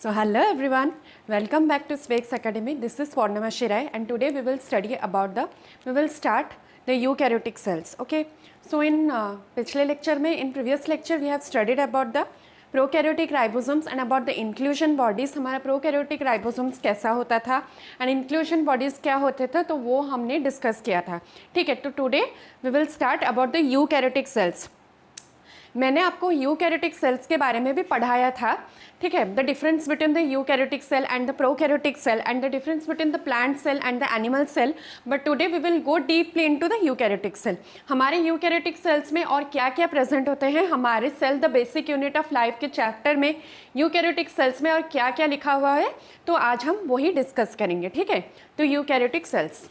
So hello everyone, welcome back to Specs Academy. This is Purnima Shirai and today we will start the eukaryotic cells. Okay, so in previous lecture we have studied about the prokaryotic ribosomes and about the inclusion bodies. हमारा prokaryotic ribosomes कैसा होता था and inclusion bodies क्या होते थे, तो वो हमने डिस्कस किया था. ठीक है, तो today we will start about the eukaryotic cells. मैंने आपको यूकैरियोटिक सेल्स के बारे में भी पढ़ाया था. ठीक है, the difference between the eukaryotic cell and the prokaryotic cell and the difference between the plant cell and the animal cell. But today we will go deeply into the eukaryotic cell. हमारे eukaryotic cells में और क्या क्या present होते हैं हमारे cell the basic unit of life के chapter में यूकैरियोटिक सेल्स में और क्या क्या लिखा हुआ है, तो आज हम वही डिस्कस करेंगे. ठीक है, तो eukaryotic cells.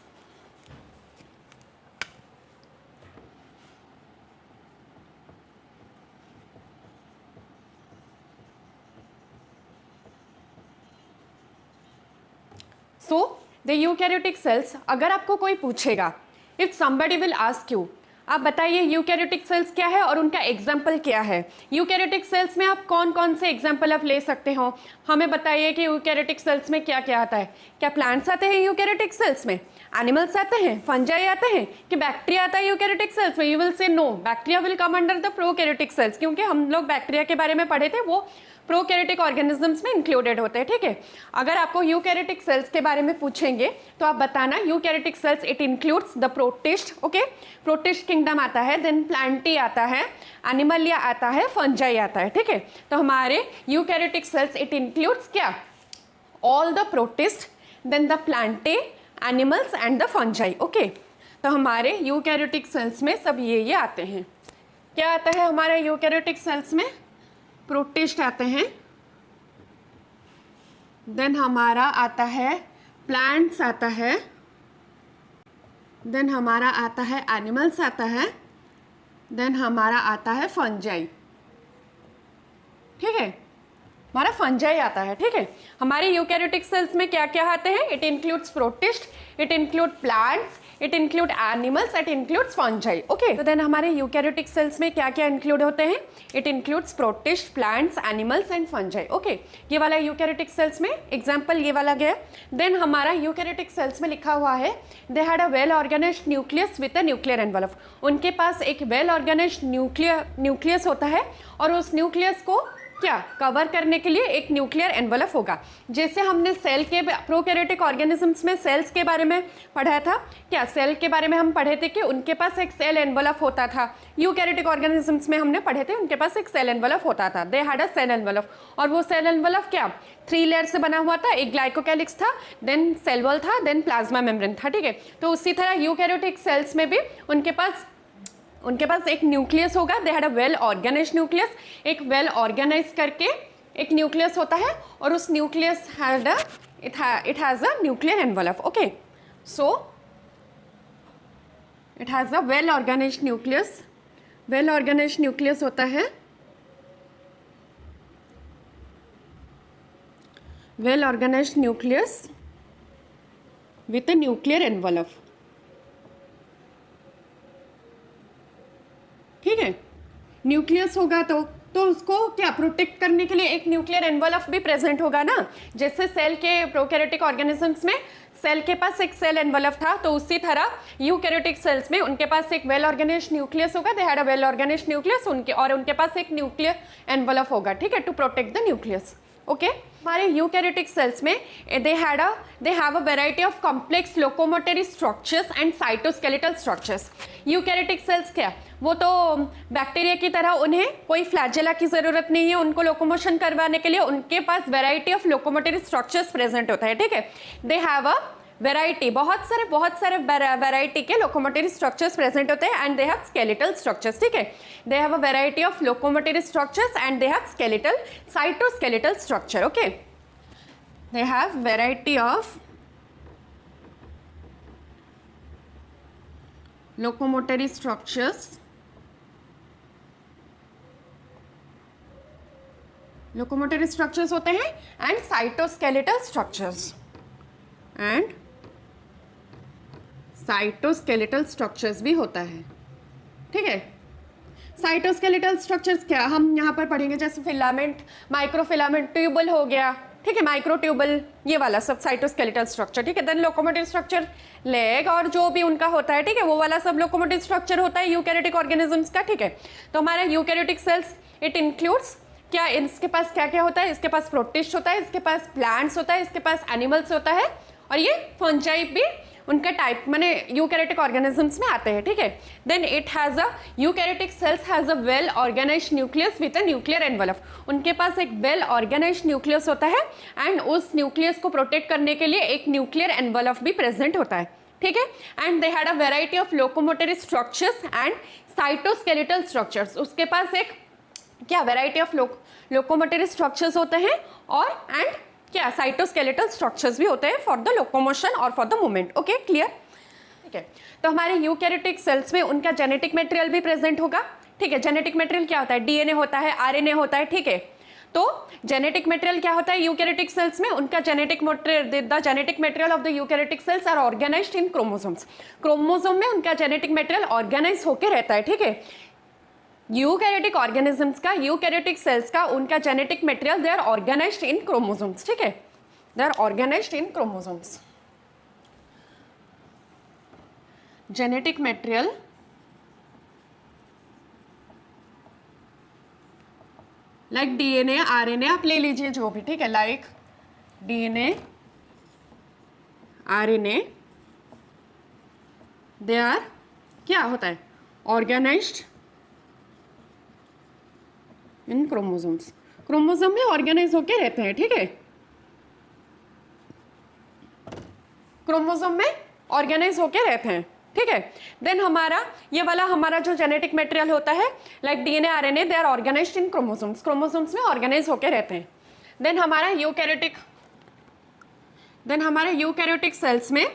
So the eukaryotic sales, अगर आपको कोई पूछेगा, if somebody will ask you, आप बताइए यूकैरियोटिक सेल्स क्या है और उनका एग्जाम्पल क्या है. यूकैरियोटिक सेल्स में आप कौन कौन से एग्जाम्पल आप ले सकते हो, हमें बताइए कि यूकैरियोटिक सेल्स में क्या क्या आता है. क्या प्लांट्स आते हैं यूकैरियोटिक सेल्स में, एनिमल्स आते हैं, फंजाई आते हैं, कि बैक्टीरिया आता है यूकैरियोटिक सेल्स में. You will say no, bacteria will come under the prokaryotic cells, क्योंकि हम लोग बैक्टीरिया के बारे में पढ़े थे, वो प्रोकैरियोटिक ऑर्गेनिजम्स में इंक्लूडेड होते हैं. ठीक है, अगर आपको यूकैरियोटिक सेल्स के बारे में पूछेंगे तो आप बताना eukaryotic cells it includes the protist. Okay, protist kingdom आता है, देन प्लांटी आता है, एनिमलिया आता है, फंजाई आता है. ठीक है, तो हमारे यूकैरियोटिक सेल्स इट इंक्लूड्स क्या, all the protist, then the plantae, animals and the fungi. Okay, तो हमारे यूकैरियोटिक सेल्स में सब ये आते हैं. क्या आता है हमारे यूकैरियोटिक सेल्स में, प्रोटिस्ट आते हैं, देन हमारा आता है प्लांट्स आता है, देन हमारा आता है एनिमल्स आता है, देन हमारा आता है फंजाई. ठीक है, हमारा फंजाई आता है. ठीक है, हमारे यूकैरियोटिक सेल्स में क्या क्या आते हैं, it includes protist, it include plants, it include animals, it includes fungi. Okay, तो देन हमारे यूकैरियोटिक सेल्स में क्या क्या इंक्लूड होते हैं, it includes protist, plants, animals and fungi. Okay, ये वाला यूकैरियोटिक सेल्स में एग्जांपल ये वाला गया. देन हमारा यूकैरियोटिक सेल्स में लिखा हुआ है they had a well organised nucleus with a nuclear envelope. उनके पास एक वेल ऑर्गेनाइज्ड न्यूक्लियस होता है और उस न्यूक्लियस को क्या कवर करने के लिए एक न्यूक्लियर एनवेलप होगा. जैसे हमने सेल के प्रोकैरियोटिक ऑर्गेनिजम्स में सेल्स के बारे में पढ़ा था, क्या सेल के बारे में हम पढ़े थे कि उनके पास एक सेल एनवेलप होता था. यूकैरियोटिक ऑर्गेनिजम्स में हमने पढ़े थे उनके पास एक सेल एनवेलप होता था, they had a cell envelope. और वो सेल एनवेलप क्या 3 लेयर से बना हुआ था, एक ग्लाइकोकैलिक्स था, देन सेल वॉल था, देन प्लाज्मा मेम्ब्रेन था. ठीक है, तो उसी तरह यूकैरियोटिक सेल्स में भी उनके पास एक न्यूक्लियस होगा. They had a well organised nucleus, एक वेल ऑर्गेनाइज करके एक न्यूक्लियस होता है और उस nucleus it has a nuclear envelope. Okay, so it has a well organised nucleus. Well organised nucleus होता है, well organised nucleus with a nuclear envelope. ठीक है, न्यूक्लियस होगा तो उसको क्या प्रोटेक्ट करने के लिए एक न्यूक्लियर एनवेलप भी प्रेजेंट होगा ना. जैसे सेल के प्रोकैरियोटिक ऑर्गेनिजम्स में सेल के पास एक सेल एनवेलप था, तो उसी तरह यूकैरियोटिक सेल्स में उनके पास एक वेल ऑर्गेनाइज्ड न्यूक्लियस होगा. They had a well organised nucleus, उनके पास एक न्यूक्लियर एनवेलप होगा. ठीक है, to protect the nucleus. Okay, हमारे यूकैरियोटिक सेल्स में they have a variety of complex locomotory structures and cytoskeletal structures. Eukaryotic cells क्या, वो तो बैक्टीरिया की तरह उन्हें कोई फ्लैजेला की ज़रूरत नहीं है उनको लोकोमोशन करवाने के लिए. उनके पास variety of locomotory structures present होता है. ठीक है, दे हैव अ वेराइटी, बहुत सारे वेराइटी के लोकोमोटरी स्ट्रक्चर्स प्रेजेंट होते हैं and they have skeletal structures. ठीक है, दे have a variety of locomotory structures and they have skeletal cytoskeletal structure. Okay, they have variety of locomotory structures होते हैं and cytoskeletal structures भी होता है. ठीक है, साइटोस्केलेटल स्ट्रक्चर्स क्या हम यहाँ पर पढ़ेंगे, जैसे फिलामेंट, माइक्रोफिलामेंट ट्यूबल हो गया. ठीक है, माइक्रोट्यूबल, ये वाला सब साइटोस्केलेटल स्ट्रक्चर, ठीक है। देन लोकोमोटिव स्ट्रक्चर, लेग और जो भी उनका होता है, ठीक है, वो वाला सब लोकोमोटिव स्ट्रक्चर होता है यूकैरियोटिक ऑर्गेनिजम्स का, ठीक है। तो हमारा यूकैरियोटिक सेल्स इट इंक्लूड्स क्या, इसके पास क्या क्या होता है, इसके पास प्रोटिस्ट होता है, इसके पास प्लांट्स होता है, इसके पास एनिमल्स होता है, और ये फंजाई भी उनका टाइप माने यूकैरियोटिक ऑर्गेनिजम्स में आते हैं, ठीक है। Then it has a eukaryotic cells has a well organised nucleus with a nuclear envelope. उनके पास एक वेल ऑर्गेनाइज्ड न्यूक्लियस होता है एंड उस न्यूक्लियस को प्रोटेक्ट करने के लिए एक न्यूक्लियर एनवेलप भी प्रेजेंट होता है, ठीक है। And they had a variety of locomotory structures and cytoskeletal structures. उसके पास एक क्या वेराइटी ऑफ लोकोमोटरी स्ट्रक्चर्स होते हैं और एंड क्या साइटोस्केलेटल स्ट्रक्चर्स भी होते हैं फॉर द लोकोमोशन और for the movement. Okay, clear, ठीक है। तो हमारे यूकैरियोटिक सेल्स में उनका जेनेटिक मटेरियल भी प्रेजेंट होगा, ठीक है। जेनेटिक मटेरियल क्या होता है, डीएनए होता है, आरएनए होता है, ठीक है। तो जेनेटिक मटेरियल क्या होता है यूकैरियोटिक सेल्स में, उनका genetic material, the genetic material of the eukaryotic cells are organised in chromosomes. Chromosome में उनका जेनेटिक मटेरियल ऑर्गेनाइज होकर रहता है, ठीक है। यूकैरियोटिक ऑर्गेनिजम्स का, यूकैरियोटिक सेल्स का, उनका genetic material they are organised in chromosomes, ठीक है, they are organised in chromosomes. Genetic material like DNA, RNA, आप ले लीजिए जो भी, ठीक है, like DNA, RNA, they are क्या होता है ऑर्गेनाइज्ड इन क्रोमोसोम्स। क्रोमोसोम में ऑर्गेनाइज होके रहते हैं, ठीक है, क्रोमोसोम में ऑर्गेनाइज होके रहते हैं, ठीक है। देन हमारा ये वाला हमारा जो जेनेटिक मटेरियल होता है like DNA, RNA, they are organised in chromosomes. Chromosomes में ऑर्गेनाइज होके रहते हैं। देन हमारा यूकैरियोटिक सेल्स में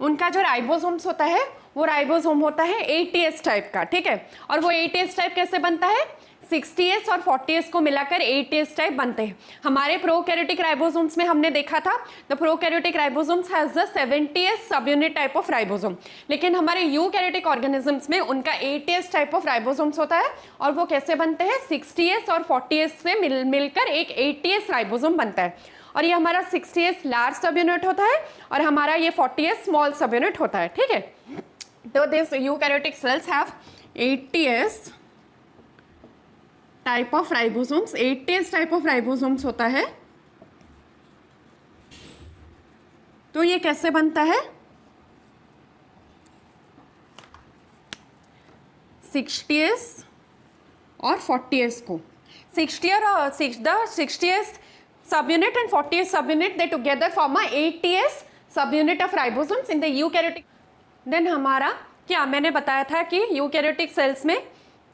उनका जो राइबोसोम्स होता है वो राइबोसोम होता है ATS टाइप का, ठीक है। और वो ATS टाइप कैसे बनता है, 60S और 40S को मिलाकर ATS टाइप बनते हैं। हमारे प्रोकैरियोटिक राइबोसोम्स में हमने देखा था the prokaryotic ribosomes has the 70S सब यूनिट टाइप ऑफ राइबोसोम, लेकिन हमारे यूकैरियोटिक ऑर्गेनिजम्स में उनका ATS टाइप ऑफ राइबोसोम्स होता है। और वो कैसे बनते हैं, 60S और 40S से मिलकर एक ATS राइबोसोम बनता है। और ये हमारा 60S लार्ज सब यूनिट होता है और हमारा ये 40S स्मॉल सब यूनिट होता है, ठीक है। तो this eukaryotic cells have ATS type of ribosomes, ATS type of ribosomes होता है। तो ये कैसे बनता है, 60S और 40S को, 60S subunit and 40S subunit they together form a 80S subunit of ribosomes in the eukaryotic। Then हमारा क्या मैंने बताया था कि यूकैरियोटिक सेल्स में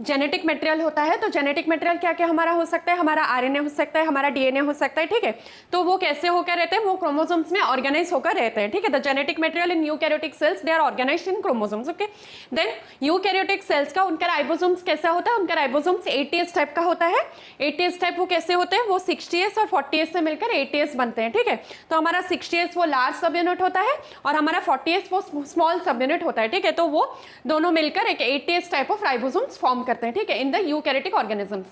जेनेटिक मटेरियल होता है। तो जेनेटिक मटेरियल क्या क्या हमारा हो सकता है, हमारा आरएनए हो सकता है, हमारा डीएनए हो सकता है, ठीक है। तो वो कैसे होकर रहते हैं, वो क्रोमोसोम्स में ऑर्गेनाइज होकर रहते हैं, ठीक है। The genetic material in eukaryotic cells they are organised in chromosomes, okay. Then eukaryotic cells का उनका राइबोसोम्स कैसा होता है, उनका राइबोसोम्स ATS टाइप का होता है। ATS टाइप वो कैसे होते हैं, वो 60S और 40S से मिलकर ATS बनते हैं, ठीक है। तो हमारा 60S वो लार्ज सब यूनिट होता है और हमारा 40S वो स्मॉल सब यूनिट होता है, ठीक है। तो वो दोनों मिलकर एक ATS type of ribosomes form करते हैं, ठीक है, in the eukaryotic organisms.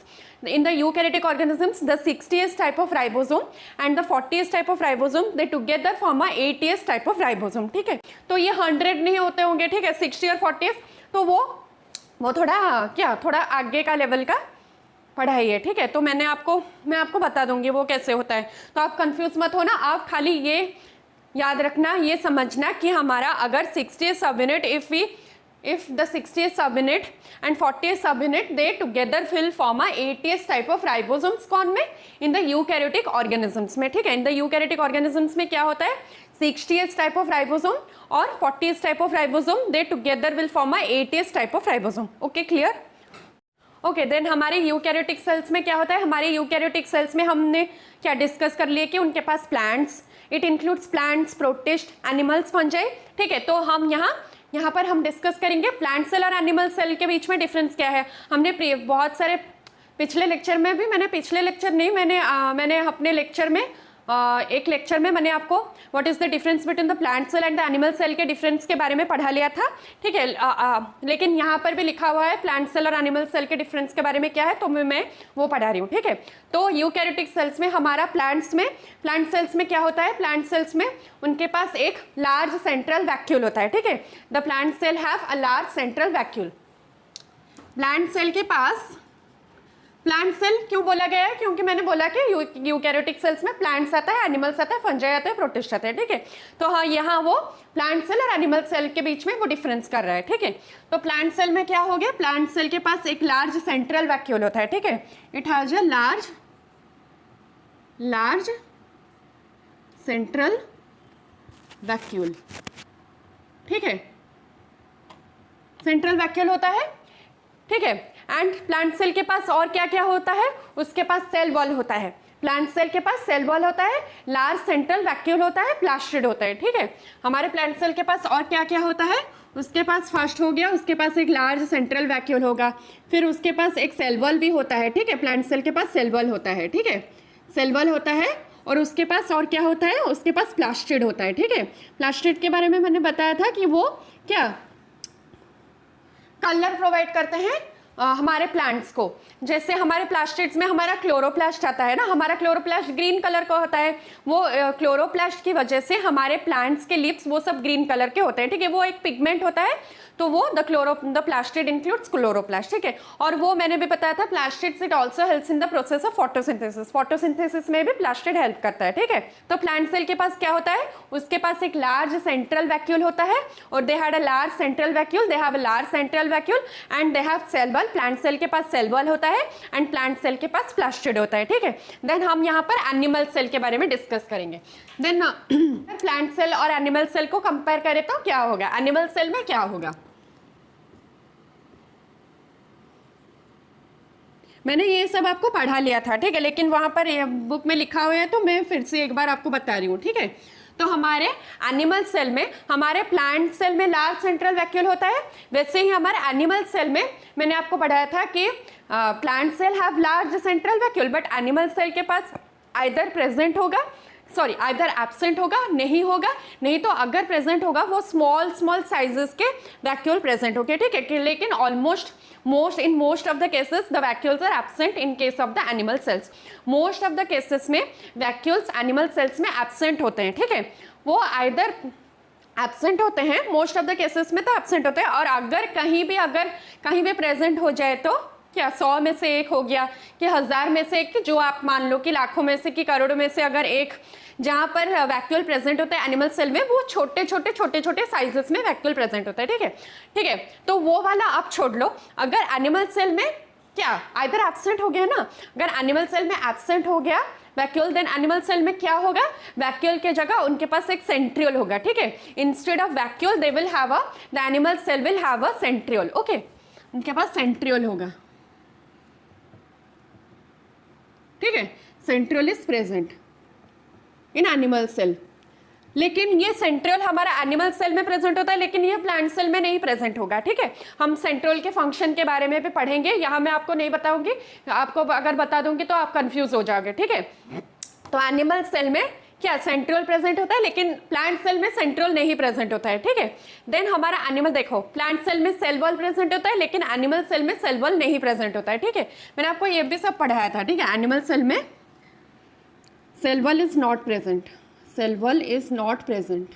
In the eukaryotic organisms, the 60S type of ribosome and the 40S type of ribosome they together form a 80S type of ribosome, ठीक है। तो ये 100 नहीं होते होंगे, ठीक है, 60 और 40S, तो वो थोड़ा क्या थोड़ा आगे का लेवल का पढ़ाई है, ठीक है। तो मैं आपको बता दूंगी वो कैसे होता है, तो आप कंफ्यूज मत होना। आप खाली ये याद रखना, ये समझना कि हमारा अगर 60S subunit if the 60S subunit and 40S subunit they together will form a 80S type of ribosomes कौन में, in the eukaryotic organisms में, ठीक है। in the eukaryotic organisms में क्या होता है, 60S type of ribosome और 40S type of ribosome they together will form a 80S type of ribosome, okay, clear। Okay, then हमारे यूकैरियोटिक सेल्स में क्या होता है, हमारे यूकैरियोटिक सेल्स में हमने क्या डिस्कस कर लिया कि उनके पास plants, it includes plants, protist, animals, fungi, ठीक है। तो हम यहाँ पर हम डिस्कस करेंगे प्लांट सेल और एनिमल सेल के बीच में डिफरेंस क्या है। हमने बहुत सारे पिछले लेक्चर में भी मैंने अपने लेक्चर में एक लेक्चर में मैंने आपको what is the difference between the plant cell and the animal cell के डिफरेंस के बारे में पढ़ा लिया था, ठीक है। लेकिन यहाँ पर भी लिखा हुआ है प्लांट सेल और एनिमल सेल के डिफरेंस के बारे में क्या है, तो मैं वो पढ़ा रही हूँ, ठीक है। तो यूकैरियोटिक सेल्स में हमारा प्लांट सेल्स में क्या होता है, प्लांट सेल्स में उनके पास एक लार्ज सेंट्रल वैक्यूल होता है, ठीक है। The plant cell have a large central vacuole. Plant cell के पास, प्लांट सेल क्यों बोला गया है, क्योंकि मैंने बोला कि यूकैरियोटिक सेल्स में प्लांट्स आता है, एनिमल्स आता है, फंजाई आता है, प्रोटिस्ट आता है, ठीक है। तो हाँ, यहाँ वो प्लांट सेल और एनिमल सेल के बीच में वो डिफरेंस कर रहा है, ठीक है। तो प्लांट सेल में क्या हो गया, प्लांट सेल के पास एक लार्ज सेंट्रल वैक्यूल होता है, ठीक है। It has a large central vacuole, ठीक है। सेंट्रल वैक्यूल होता है, ठीक है। एंड प्लांट सेल के पास और क्या क्या होता है, उसके पास सेल वॉल होता है। प्लांट सेल के पास सेल वॉल होता है, लार्ज सेंट्रल वैक्यूल होता है, प्लास्टिड होता है, ठीक है। हमारे प्लांट सेल के पास और क्या क्या होता है, उसके पास फर्स्ट हो गया, उसके पास एक लार्ज सेंट्रल वैक्यूल होगा, फिर उसके पास एक सेल वॉल भी होता है, ठीक है। प्लांट सेल के पास सेल वॉल होता है, ठीक है, सेल वॉल होता है। और उसके पास और क्या होता है, उसके पास प्लास्टिड होता है, ठीक है। प्लास्टिड के बारे में मैंने बताया था कि वो क्या कलर प्रोवाइड करते हैं हमारे प्लांट्स को। जैसे हमारे प्लास्टिड्स में हमारा क्लोरोप्लास्ट आता है ना, हमारा क्लोरोप्लास्ट ग्रीन कलर का होता है, वो क्लोरोप्लास्ट की वजह से हमारे प्लांट्स के लिप्स वो सब ग्रीन कलर के होते हैं, ठीक है। वो एक पिगमेंट होता है, तो वो द प्लास्टिड इंक्लूड्स क्लोरोप्लास्ट, ठीक है। और वो मैंने भी बताया था, plastids it also helps in the process of photosynthesis. Photosynthesis में भी प्लास्टिड हेल्प करता है, ठीक है। तो प्लांट सेल के पास क्या होता है, उसके पास एक लार्ज सेंट्रल वैक्यूल होता है, और they had a large central vacuole, they have a large central vacuole and they have cell wall. Plant cell के पास सेल वॉल होता है एंड प्लांट सेल के पास प्लास्टिड होता है, ठीक है। देन हम यहाँ पर एनिमल सेल के बारे में डिस्कस करेंगे। देन प्लांट सेल और एनिमल सेल को कंपेयर करें तो क्या होगा, एनिमल सेल में क्या होगा। मैंने ये सब आपको पढ़ा लिया था, ठीक है, लेकिन वहाँ पर बुक में लिखा हुआ है तो मैं फिर से एक बार आपको बता रही हूँ, ठीक है। तो हमारे एनिमल सेल में, हमारे प्लांट सेल में लार्ज सेंट्रल वैक्यूल होता है, वैसे ही हमारे एनिमल सेल में मैंने आपको पढ़ाया था कि plant cell have large central vacuole, but animal cell के पास आइदर प्रेजेंट होगा, सॉरी आइदर एब्सेंट होगा, नहीं होगा, नहीं तो अगर प्रेजेंट होगा वो स्मॉल साइजेस के वैक्यूल प्रेजेंट होंगे, ठीक है। लेकिन almost in most of the cases the vacuoles are absent in case of the animal cells. most of the cases में vacuoles animal cells में absent होते हैं, ठीक है। वो either absent होते हैं, most of the cases में तो absent होते हैं, और अगर कहीं भी present हो जाए तो क्या 100 में से एक हो गया कि 1000 में से एक, जो आप मान लो कि लाखों में से कि करोड़ों में से अगर एक जहाँ पर वैक्यूल प्रेजेंट होता है एनिमल सेल में, वो छोटे छोटे साइजेस में वैक्यूल प्रेजेंट होता है, ठीक है। तो वो वाला आप छोड़ लो। अगर एनिमल सेल में क्या आइदर एब्सेंट हो गया ना, अगर एनिमल सेल में एब्सेंट हो गया वैक्यूल, देन एनिमल सेल में क्या होगा, वैक्यूल के जगह उनके पास एक सेंट्रियोल होगा, ठीक है। Instead of vacuole they will have a, the animal cell will have a centriole, okay, उनके पास सेंट्रियोल होगा, ठीक है। Centriole is present in animal cell. लेकिन ये सेंट्रियोल हमारा एनिमल सेल में प्रेजेंट होता है, लेकिन ये प्लांट सेल में नहीं प्रेजेंट होगा, ठीक है। हम सेंट्रियोल के फंक्शन के बारे में भी पढ़ेंगे, यहाँ मैं आपको नहीं बताऊंगी, आपको अगर बता दूंगी तो आप कंफ्यूज हो जाओगे, ठीक है। तो एनिमल सेल में क्या सेंट्रियोल प्रेजेंट होता है, लेकिन प्लांट सेल में सेंट्रियोल नहीं प्रेजेंट होता है, ठीक है। देन हमारा एनिमल देखो, प्लांट सेल में सेल वॉल प्रेजेंट होता है, लेकिन एनिमल सेल में सेल वॉल नहीं प्रेजेंट होता है, ठीक है। मैंने आपको ये भी सब पढ़ाया था, ठीक है। एनिमल सेल में cell wall is not present, cell wall is not present,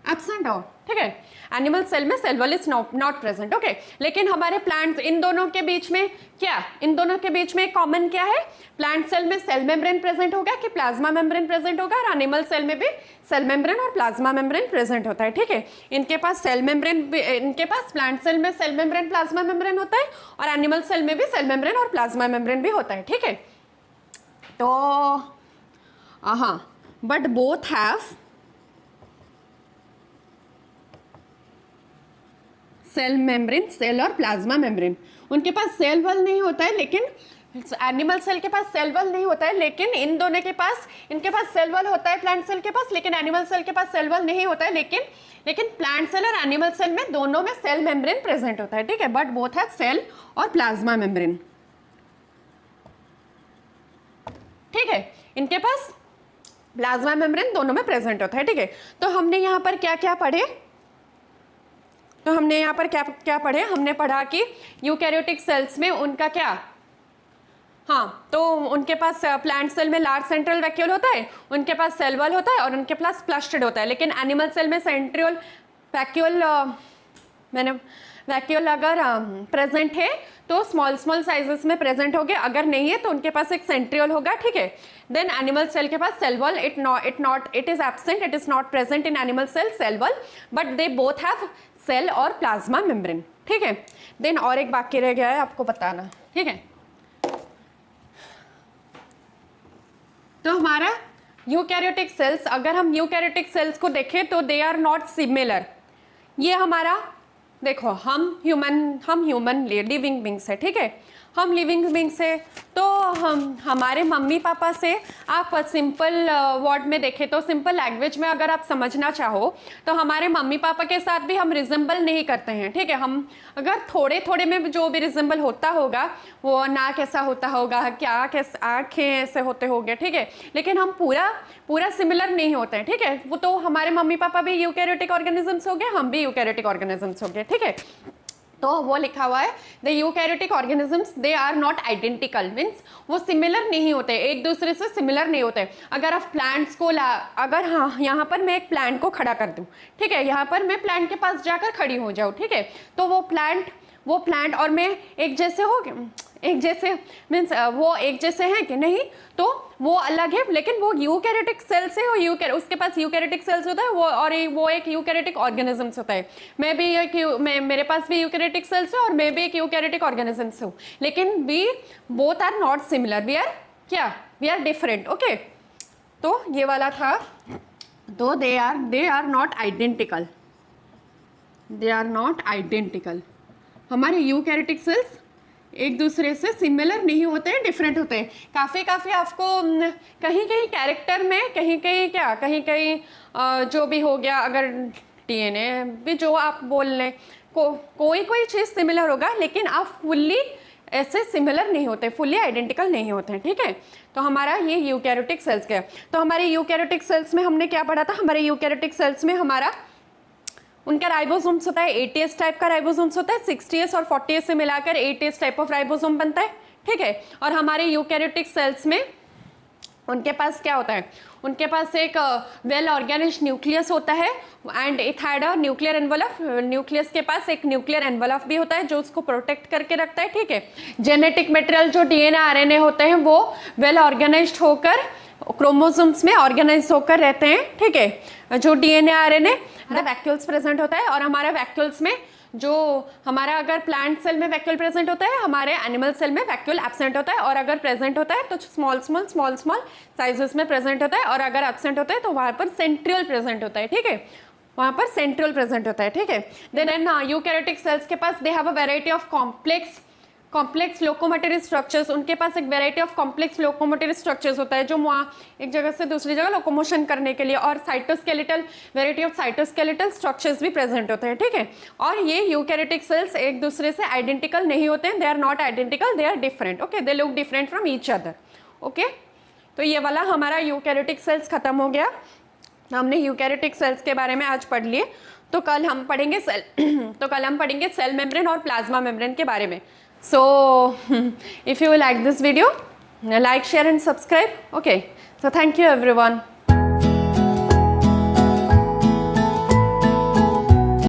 absent हो, ठीक है। एनिमल सेल में cell wall is not present, okay. लेकिन हमारे प्लांट, इन दोनों के बीच में क्या, इन दोनों के बीच में कॉमन क्या है, प्लांट सेल में सेल मेम्ब्रेन प्रेजेंट होगा कि प्लाज्मा मेम्ब्रेन प्रेजेंट होगा, और एनिमल सेल में भी सेल मेम्ब्रेन और प्लाज्मा मेम्ब्रेन प्रेजेंट होता है, ठीक है। इनके पास सेल मेम्ब्रेन, इनके पास प्लांट सेल में सेल मेम्ब्रेन प्लाज्मा मेम्ब्रेन होता है, और एनिमल सेल में भी सेल मेम्ब्रेन और प्लाज्मा मेम्ब्रेन भी होता है, ठीक है। तो हाँ, but both have cell membrane, cell और प्लाज्मा मेम्ब्रेन। उनके पास सेल वॉल नहीं होता है, लेकिन एनिमल सेल के पास सेल वॉल नहीं होता है, लेकिन इन दोनों के पास, इनके पास सेल वॉल होता है प्लांट सेल के पास, लेकिन एनिमल सेल के पास सेल वॉल नहीं होता है, लेकिन प्लांट सेल और एनिमल सेल में दोनों में सेल मेम्ब्रेन प्रेजेंट होता है, ठीक है। बट बोथ हैव सेल और प्लाज्मा मेम्ब्रेन। ठीक है, इनके पास प्लाज्मा मेम्ब्रेन दोनों में प्रेजेंट होता है, ठीक है। तो हमने यहाँ पर क्या क्या पढ़े, तो हमने यहाँ पर क्या क्या पढ़े, हमने पढ़ा कि यूकैरियोटिक सेल्स में उनका क्या, हाँ, तो उनके पास प्लांट सेल में लार्ज सेंट्रल वैक्यूल होता है, उनके पास सेल वॉल होता है और उनके पास फ्लश्ड होता है। लेकिन एनिमल सेल में सेंट्रियोल वैक्यूल वैक्यूल अगर प्रेजेंट है तो स्मॉल स्मॉल साइजेस में प्रेजेंट होंगे, अगर नहीं है तो उनके पास एक सेंट्रियोल होगा, ठीक है। देन एनिमल सेल के पास cell wall, it is absent, it is not present in animal cell wall, but they both have cell और प्लाज्मा मेम्ब्रेन, ठीक है। देन और एक बाकी रह गया है आपको बताना, ठीक है। तो हमारा यूकैरियोटिक सेल्स, अगर हम यूकैरियोटिक सेल्स को देखें तो दे आर नॉट सिमिलर। ये हमारा देखो, हम ह्यूमन लिविंग बींग्स है, ठीक है, हम लिविंग बींग्स है। तो हमारे मम्मी पापा से आप सिंपल वर्ड में देखें तो सिंपल लैंग्वेज में अगर आप समझना चाहो तो हमारे मम्मी पापा के साथ भी हम रिजेंबल नहीं करते हैं, ठीक है। हम अगर थोड़े थोड़े में जो भी रिजेंबल होता होगा, वो नाक ऐसा होता होगा, क्या कैसे आँखें ऐसे होते होंगे, ठीक है, लेकिन हम पूरा सिमिलर नहीं होते हैं, ठीक है। वो तो हमारे मम्मी पापा भी यूकैरियोटिक ऑर्गेनिजम्स हो गए, हम भी यूकैरियोटिक ऑर्गेनिजम्स हो गए, ठीक है। तो वो लिखा हुआ है the eukaryotic organisms they are not identical, means वो सिमिलर नहीं होते, एक दूसरे से सिमिलर नहीं होते। अगर आप प्लांट्स को अगर हाँ यहाँ पर मैं एक प्लांट को खड़ा कर दूँ, ठीक है, यहाँ पर मैं प्लांट के पास जाकर खड़ी हो जाऊँ, ठीक है, तो वो प्लांट और मैं एक जैसे हो, एक जैसे मीन्स वो एक जैसे हैं कि नहीं, तो वो अलग है, लेकिन वो यूकैरियोटिक सेल से हो, उसके पास यूकैरियोटिक सेल्स होता है, वो एक यूकैरियोटिक ऑर्गेनिजम्स होता है। मैं भी मेरे पास भी यूकैरियोटिक सेल्स है और मैं भी एक यूकैरियोटिक ऑर्गेनिजम्स हूँ, लेकिन we both are not similar, we are different, okay. तो ये वाला था, तो दे आर नॉट आइडेंटिकल, हमारे यूकैरियोटिक सेल्स एक दूसरे से सिमिलर नहीं होते हैं, डिफरेंट होते हैं। काफ़ी आपको कहीं कैरेक्टर में, कहीं जो भी हो गया, अगर डीएनए भी जो आप बोल लें, कोई चीज़ सिमिलर होगा, लेकिन आप फुल्ली ऐसे सिमिलर नहीं होते, फुल्ली आइडेंटिकल नहीं होते हैं, ठीक है। तो हमारा ये यूकैरियोटिक सेल्स का है। तो हमारे यूकैरियोटिक सेल्स में हमने क्या पढ़ा था, हमारे यूकैरियोटिक सेल्स में हमारा उनका राइबोसोम्स होता है, 80S टाइप का राइबोसोम्स होता है, 60S और 40S से मिलाकर 80S टाइप ऑफ राइबोसोम बनता है, ठीक है। और हमारे यूकैरियोटिक सेल्स में उनके पास क्या होता है, उनके पास एक वेल ऑर्गेनाइज्ड न्यूक्लियस होता है and it had a nuclear envelope, nucleus के पास एक न्यूक्लियर एनवलप भी होता है जो उसको प्रोटेक्ट करके रखता है, ठीक है। जेनेटिक मटेरियल जो डीएनए आरएनए होते हैं वो वेल ऑर्गेनाइज्ड होकर क्रोमोसोम्स में ऑर्गेनाइज होकर रहते हैं, ठीक है। जो डीएनए आरएनए वैक्यूल्स प्रेजेंट होता है, और हमारे वैक्यूल्स में जो हमारा अगर प्लांट सेल में वैक्यूल प्रेजेंट होता है, हमारे एनिमल सेल में वैक्यूल एब्सेंट होता है, और अगर प्रेजेंट होता है तो स्मॉल स्मॉल साइजेस में प्रेजेंट होता है, और अगर एब्सेंट होता है तो वहाँ पर सेंट्रियल प्रेजेंट होता है, ठीक है, वहाँ पर सेंट्रियल प्रेजेंट होता है, ठीक है। देन यूकैरियोटिक सेल्स के पास they have a variety of complex locomotory structures, उनके पास एक variety of complex locomotory structures होता है जो वहाँ एक जगह से दूसरी जगह लोकोमोशन करने के लिए, और वेराइटी ऑफ साइटोस्केलेटल स्ट्रक्चर्स भी प्रेजेंट होते हैं, ठीक है। और ये यूकैरियोटिक सेल्स एक दूसरे से आइडेंटिकल नहीं होते हैं, they are not identical, they are different, okay, they look different from each other, okay. तो ये वाला हमारा यूकैरियोटिक सेल्स खत्म हो गया। हमने यूकैरियोटिक सेल्स के बारे में आज पढ़ लिए, तो कल हम पढ़ेंगे सेल मेम्ब्रेन और प्लाज्मा मेम्ब्रेन के बारे में। So if you like this video, like, share and subscribe, okay. So thank you everyone.